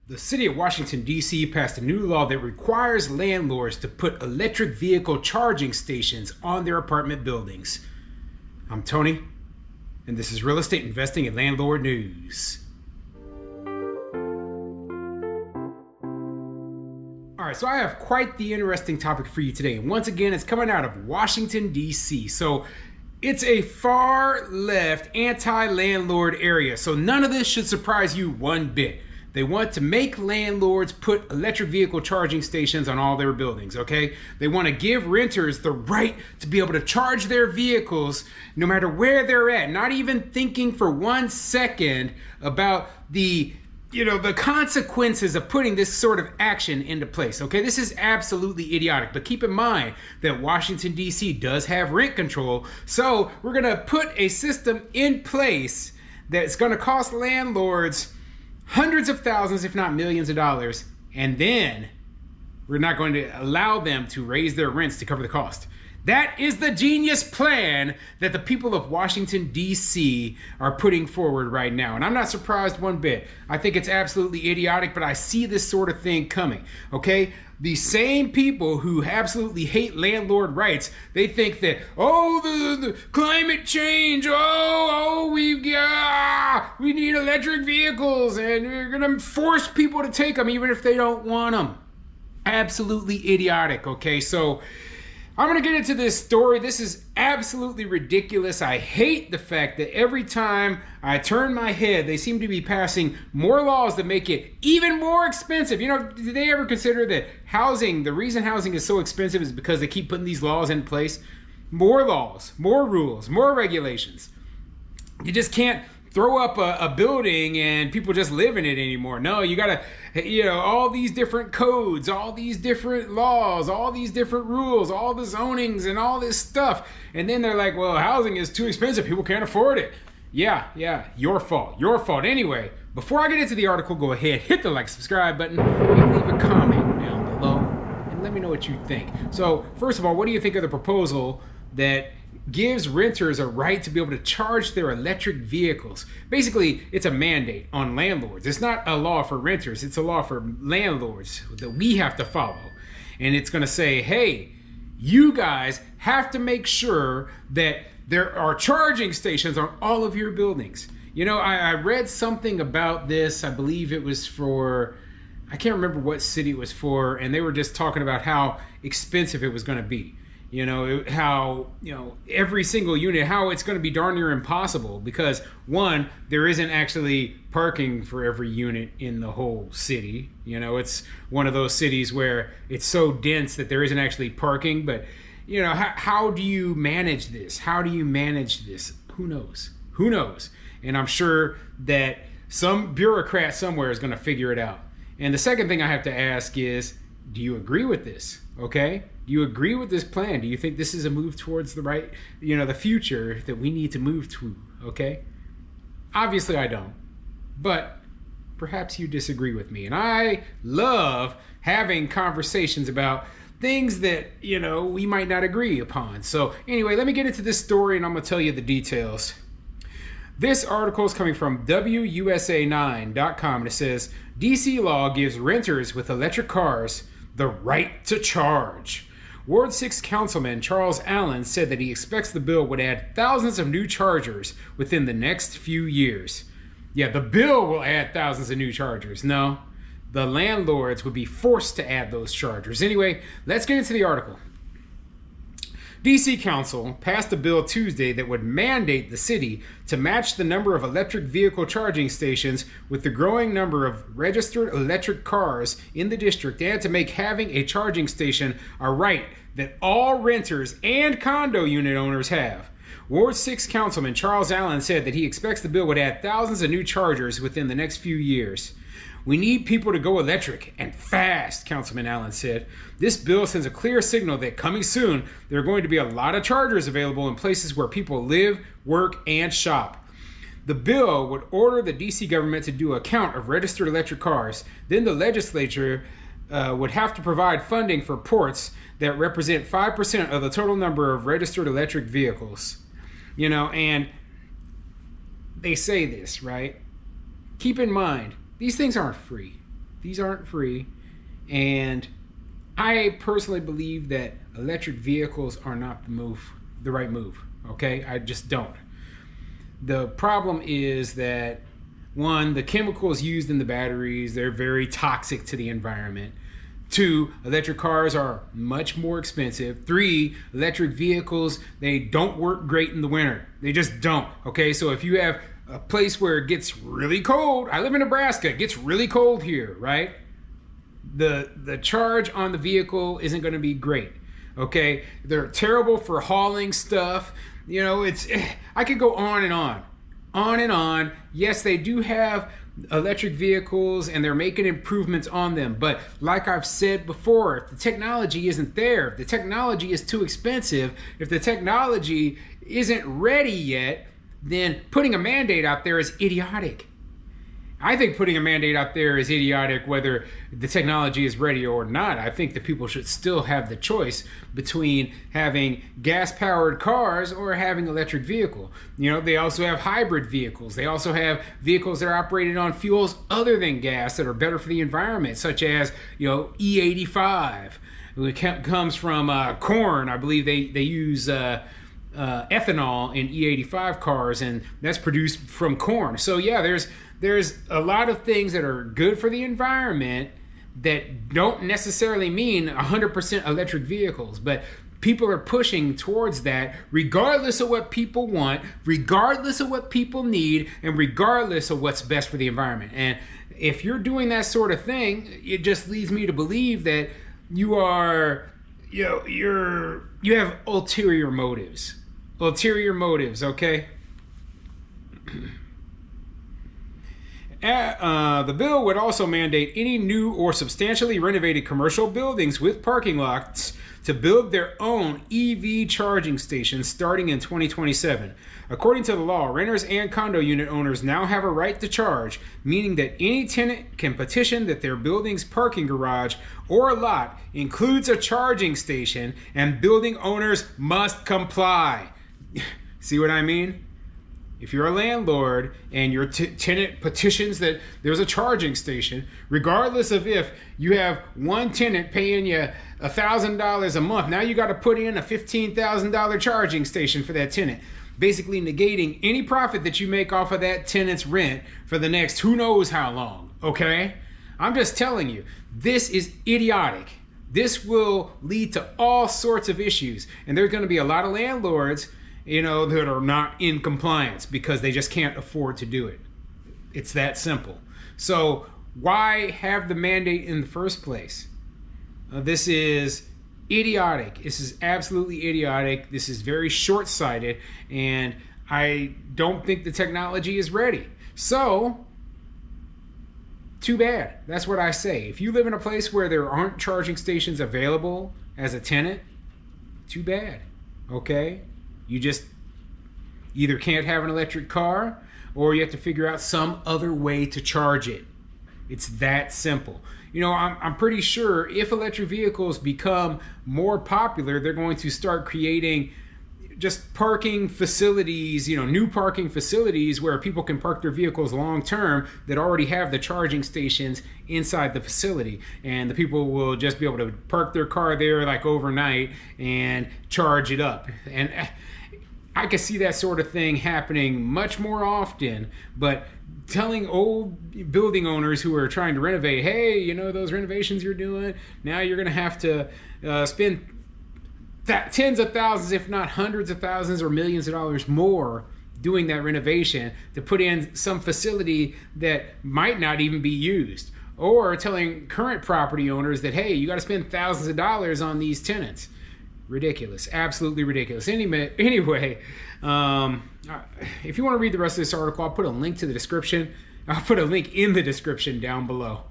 The city of Washington, D.C. passed a new law that requires landlords to put electric vehicle charging stations on their apartment buildings. I'm Tony, and this is Real Estate Investing and Landlord News. Alright, so I have quite the interesting topic for you today. And once again, it's coming out of Washington, D.C. So it's a far left anti-landlord area. So none of this should surprise you one bit. They want to make landlords put electric vehicle charging stations on all their buildings, okay? They want to give renters the right to be able to charge their vehicles no matter where they're at, not even thinking for 1 second about the consequences of putting this sort of action into place, okay? This is absolutely idiotic, but keep in mind that Washington, D.C. does have rent control, so we're going to put a system in place that's going to cost landlords hundreds of thousands, if not millions of dollars, and then we're not going to allow them to raise their rents to cover the cost. That is the genius plan that the people of Washington, D.C. are putting forward right now. And I'm not surprised one bit. I think it's absolutely idiotic, but I see this sort of thing coming, okay? The same people who absolutely hate landlord rights, they think that, the climate change, we need electric vehicles and we're gonna force people to take them even if they don't want them. Absolutely idiotic, okay? So I'm gonna get into this story. This is absolutely ridiculous. I hate the fact that every time I turn my head, they seem to be passing more laws that make it even more expensive. You know, did they ever consider that the reason housing is so expensive is because they keep putting these laws in place? More laws, more rules, more regulations. You just can't throw up a building and people just live in it anymore. No, you gotta, all these different codes, all these different laws, all these different rules, all the zonings and all this stuff. And then they're like, well, housing is too expensive. People can't afford it. Yeah, your fault. Anyway, before I get into the article, go ahead, hit the like, subscribe button, and leave a comment down below and let me know what you think. So first of all, what do you think of the proposal that gives renters a right to be able to charge their electric vehicles? Basically, it's a mandate on landlords. It's not a law for renters, it's a law for landlords that we have to follow. And it's gonna say, hey, you guys have to make sure that there are charging stations on all of your buildings. I read something about this, I believe it was I can't remember what city it was for, and they were just talking about how expensive it was gonna be. How every single unit, how it's going to be darn near impossible because one, there isn't actually parking for every unit in the whole city. It's one of those cities where it's so dense that there isn't actually parking. But how do you manage this? Who knows? And I'm sure that some bureaucrat somewhere is going to figure it out. And the second thing I have to ask is, do you agree with this? Okay? Do you agree with this plan? Do you think this is a move towards the right, the future that we need to move to? Okay? Obviously I don't, but perhaps you disagree with me. And I love having conversations about things that, we might not agree upon. So anyway, let me get into this story and I'm gonna tell you the details. This article is coming from WUSA9.com and it says, DC law gives renters with electric cars the right to charge. Ward 6 Councilman Charles Allen said that he expects the bill would add thousands of new chargers within the next few years. Yeah, the bill will add thousands of new chargers. No, the landlords would be forced to add those chargers. Anyway, let's get into the article. DC Council passed a bill Tuesday that would mandate the city to match the number of electric vehicle charging stations with the growing number of registered electric cars in the district and to make having a charging station a right that all renters and condo unit owners have. Ward 6 Councilman Charles Allen said that he expects the bill would add thousands of new chargers within the next few years. We need people to go electric, and fast, Councilman Allen said. This bill sends a clear signal that coming soon, there are going to be a lot of chargers available in places where people live, work, and shop. The bill would order the DC government to do a count of registered electric cars. Then the legislature would have to provide funding for ports that represent 5% of the total number of registered electric vehicles. And they say this, right? Keep in mind, these things aren't free. These aren't free. And I personally believe that electric vehicles are not the right move. Okay, I just don't. The problem is that, one, the chemicals used in the batteries, they're very toxic to the environment. Two, electric cars are much more expensive. Three, electric vehicles, they don't work great in the winter. They just don't. Okay, so if you have a place where it gets really cold, I live in Nebraska, it gets really cold here, right? The charge on the vehicle isn't going to be great. Okay, they're terrible for hauling stuff. You know, I could go on and on. Yes, they do have electric vehicles and they're making improvements on them, but like I've said before, if the technology isn't there, if the technology is too expensive, if the technology isn't ready yet, then putting a mandate out there is idiotic. I think putting a mandate out there is idiotic whether the technology is ready or not. I think that people should still have the choice between having gas-powered cars or having electric vehicle. You know, they also have hybrid vehicles. They also have vehicles that are operated on fuels other than gas that are better for the environment, such as, you know, E85. It comes from corn. I believe they use ethanol in E85 cars, and that's produced from corn. So yeah, there's a lot of things that are good for the environment that don't necessarily mean 100% electric vehicles, but people are pushing towards that regardless of what people want, regardless of what people need, and regardless of what's best for the environment. And if you're doing that sort of thing, it just leads me to believe that you are, you know, you have ulterior motives. Ulterior motives, okay? The bill would also mandate any new or substantially renovated commercial buildings with parking lots to build their own EV charging stations starting in 2027. According to the law, renters and condo unit owners now have a right to charge, meaning that any tenant can petition that their building's parking garage or lot includes a charging station, and building owners must comply. See what I mean? If you're a landlord and your tenant petitions that there's a charging station, regardless of if you have one tenant paying you $1,000 a month, now you got to put in a $15,000 charging station for that tenant, basically negating any profit that you make off of that tenant's rent for the next who knows how long, okay? I'm just telling you, this is idiotic. This will lead to all sorts of issues, and there's going to be a lot of landlords, you know, that are not in compliance because they just can't afford to do it. It's that simple. So why have the mandate in the first place? This is idiotic. This is absolutely idiotic. This is very short-sighted, and I don't think the technology is ready. So, too bad. That's what I say. If you live in a place where there aren't charging stations available as a tenant, too bad, okay? You just either can't have an electric car or you have to figure out some other way to charge it. It's that simple. You know, I'm pretty sure if electric vehicles become more popular, they're going to start creating just parking facilities, you know, new parking facilities where people can park their vehicles long term that already have the charging stations inside the facility, and the people will just be able to park their car there like overnight and charge it up. And I could see that sort of thing happening much more often, but telling old building owners who are trying to renovate, hey, you know, those renovations you're doing, now you're going to have to spend tens of thousands, if not hundreds of thousands or millions of dollars more doing that renovation to put in some facility that might not even be used. Or telling current property owners that, hey, you got to spend thousands of dollars on these tenants. Ridiculous. Absolutely ridiculous. Anyway, if you want to read the rest of this article, I'll put a link to the description. I'll put a link in the description down below.